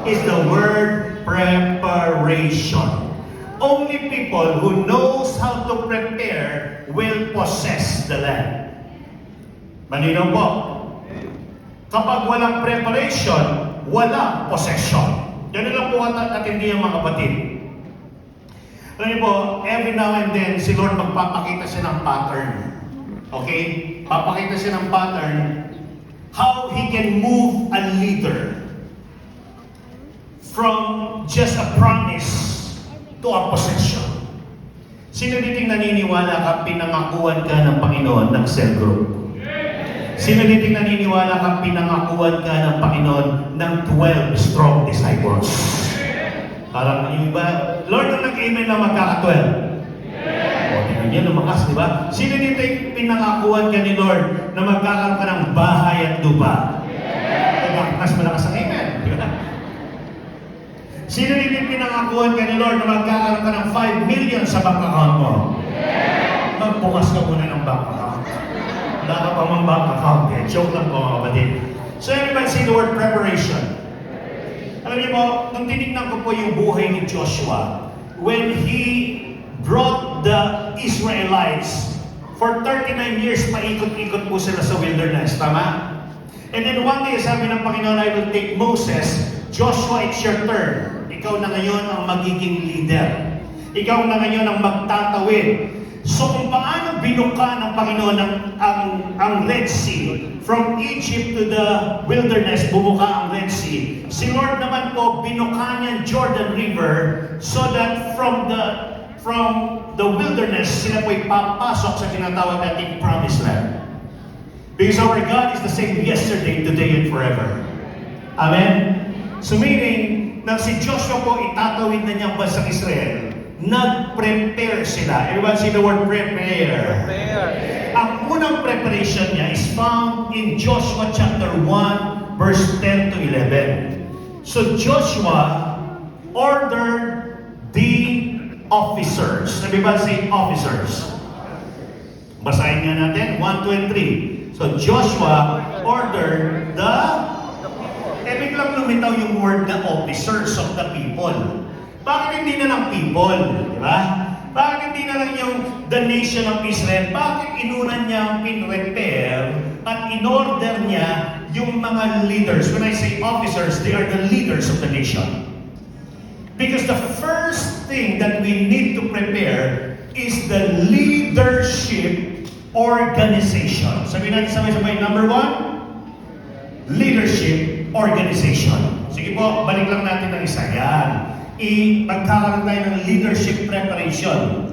is the word preparation. Only people who knows how to prepare will possess the land. Malinaw po? Kapag walang preparation, walang possession. Yan lang po natin mga kapatid. Alam niyo po, every now and then, si Lord magpapakita siya ng pattern. Okay? Papakita siya ng pattern how He can move a leader from just a promise to a possession. Sino diting naniniwala ka pinangakuan ka ng Panginoon ng cell group? Sino diting naniniwala ka pinangakuan ka ng Panginoon ng 12 strong disciples? Parang yung iba, Lord, na nag-amen na magkaka-12. O, tingnan niyo, lumakas, di ba? Sino diting pinangakuan ka ni Lord na magkakaroon ka ng bahay at lupa? Mas malakas ang amen. Sino din pinangakuan ka ni Lord na magkakaroon ka ng 5 million sa bank account mo? Magbukas ka muna ng bank account. Wala ka pa mang bank account eh. Joke lang po mga kapatid. So everybody say the word preparation. Alam niyo po, nung tinignan ko po yung buhay ni Joshua, when he brought the Israelites, for 39 years, paikot-ikot po sila sa wilderness. Tama? And then one day, sabi ng Panginoon, I will take Moses. Joshua, it's your turn. Ikaw na ngayon ang magiging leader. Ikaw na ngayon ang magtatawid. So kung paano binuka ng Panginoon ang Red Sea, from Egypt to the wilderness, bumuka ang Red Sea. Si Lord naman po, binuka niya Jordan River so that from the wilderness, sila po ipapasok sa tinatawag nating Promised Land. Because our God is the same yesterday, today, and forever. Amen? So meaning, nang si Joshua po itatawid na niya ang bansang Israel, nag-prepare sila. Everyone say the word prepare. Ang unang preparation niya is found in Joshua chapter 1, verse 10 to 11. So Joshua ordered the officers. Sabi ba say officers? Basahin nga natin, 1, 2, and 3. So Joshua ordered the biglang lumitaw yung word na officers of the people. Bakit hindi na lang people? Di ba? Bakit hindi na lang yung the nation of Israel? Bakit inunan niya ang pin-repair at in-order niya yung mga leaders? When I say officers, they are the leaders of the nation. Because the first thing that we need to prepare is the leadership organization. Sabihin natin sabay-sabay, number 1, leadership organization. Sige po, balik lang natin ng isa. Yan. Magkakaroon tayo ng leadership preparation.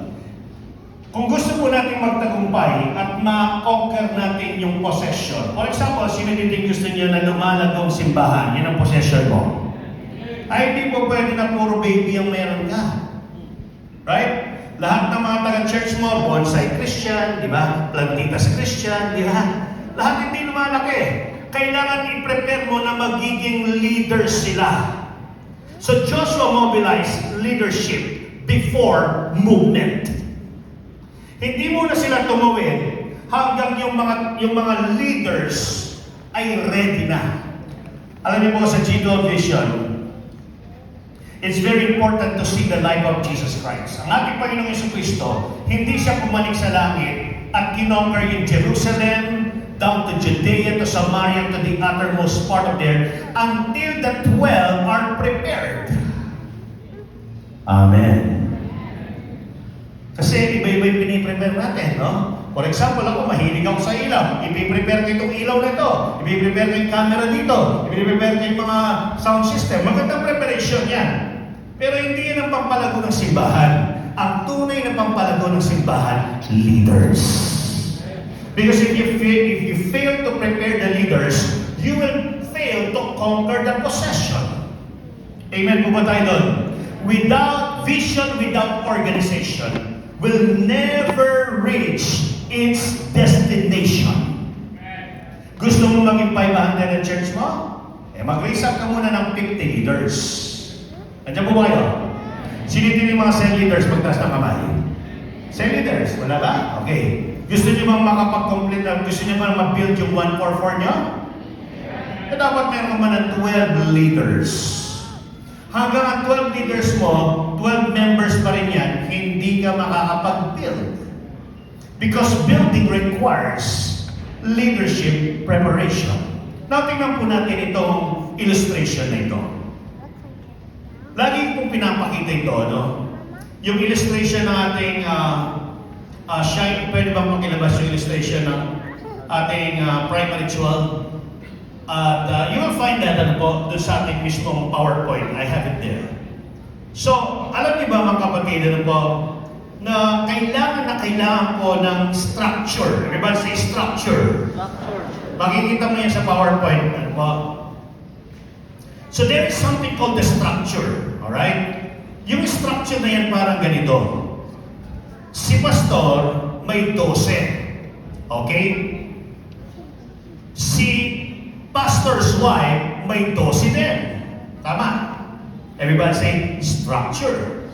Kung gusto po natin magtagumpay at ma-conquer natin yung possession. For example, sino din gusto niyo na lumalagong simbahan? Yan ang possession mo. Ay, hindi po pwede na puro baby ang meron ka. Right? Lahat ng mga taga-church mo, bonsai Christian, di ba? Plantitas Christian, di ba? Lahat hindi lumalaki. Kailangan i-prepare mo na magiging leaders sila. So Joshua mobilized leadership before movement. Hindi muna sila tumawid hanggang yung mga leaders ay ready na. Alam niyo po sa G12 Vision, it's very important to see the life of Jesus Christ. Ang ating Panginoong Jesucristo, hindi siya bumalik sa langit at kinonquer yung Jerusalem, down to Judea, to Samaria, to the uttermost part of there, until the 12 are prepared. Amen. Kasi iba-iba yung piniprepare natin, no? For example, ako, mahilig ako sa ilaw. I-prepare ko itong ilaw na ito. I-prepare ko yung camera dito. I-prepare ko yung mga sound system. Magandang preparation yan. Pero hindi yan ang pampalago ng simbahan. Ang tunay na pampalago ng simbahan, leaders. Because if you fail to prepare the leaders, you will fail to conquer the possession. Amen po ba tayo doon? Without vision, without organization, will never reach its destination. Gusto mo maging 500 na church mo? Mag-raise up ka muna ng 50 leaders. Andiyan po ba kayo? Sinitin yung mga cell leaders pagtaas ng kamay. Cell leaders, wala ba? Okay. Gusto niyo bang makapag-complete na, gusto niyo bang mag-build yung 144 niyo? Dapat meron man ng 12 leaders. hanggang ang 12 leaders mo, 12 members pa rin yan, hindi ka makakapag-build. Because building requires leadership preparation. Now, tingnan po natin itong illustration na ito. Lagi pong pinapakita ito, no? Yung illustration ng ating shine, pwede bang makilabas yung illustration ng ating primary ritual? At you will find that ano po, doon sa ating mismong PowerPoint. I have it there. So, alam niyo ba mga kapatid, ano po, na kailangan po ng structure. Everybody say structure. Makikita mo yan sa PowerPoint. Ano po? So there is something called the structure. Alright? Yung structure na yan parang ganito. Si pastor may 12. Okay? Si pastor's wife may 12 din. Tama? Everybody say structure.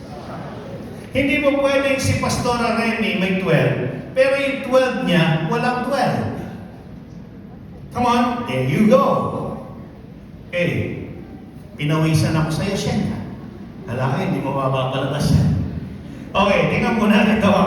Hindi mo pwedeng si Pastora Remy may 12, pero yung 12 niya, walang 12. Come on, there you go. Okay, pinawisan ako sa'yo siya. Hala ka, hindi mo mapapalabas yan. Okay, tingnan po natin ito.